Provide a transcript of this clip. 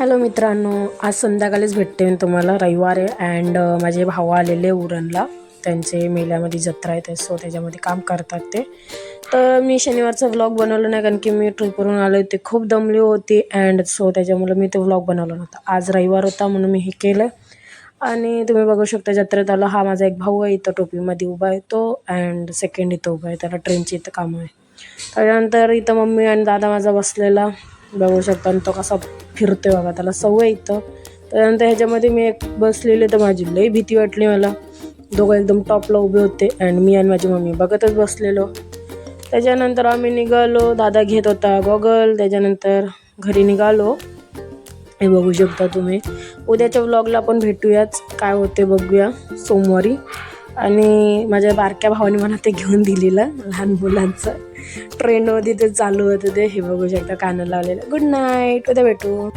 Hello मित्रांनो, आज संध्याकाळीच भेटते मी तुम्हाला. रविवार आहे अँड माझे भाऊ आलेले उरणला. त्यांचे मेल्यामध्ये जत्रा आहे सो त्याच्यामध्ये काम करतात ते. तर मी शनिवारचा व्लॉग बनवलं नाही कारण की मी ट्रिपवरून आले होते, खूप दमली होती अँड सो त्याच्यामुळे मी तो व्लॉग बनवला नव्हता. आज रविवार होता म्हणून मी हे केलं. आणि तुम्ही बघू शकता जत्रेत आलं. हा माझा एक भाऊ आहे, इथं टोपीमध्ये उभा आहे तो अँड सेकंड इथं उभा आहे, त्याला ट्रेनची इथं कामं आहे. त्याच्यानंतर इथं मम्मी आणि दादा माझा बसलेला बघू शकता आणि तो कसा फिरतोय बघा, त्याला सवय इथं. त्यानंतर ह्याच्यामध्ये मी एक बसलेले तर माझी लई भीती वाटली मला. दोघं एकदम टॉपला उभे होते अँड मी आणि माझी मम्मी बघतच बसलेलो. त्याच्यानंतर आम्ही निघालो, दादा घेत होता गॉगल. त्याच्यानंतर घरी निघालो, हे बघू शकता तुम्ही. उद्याच्या व्लॉगला आपण भेटूयाच, काय होते बघूया सोमवारी. आणि माझ्या बारक्या भावाने मला ते घेऊन दिलेलं लहान मुलांचं, ट्रेंडमध्ये ते चालू होतं ते. हे बघू शकता कानाला लावलेलं. गुड नाईट, उद्या भेटू.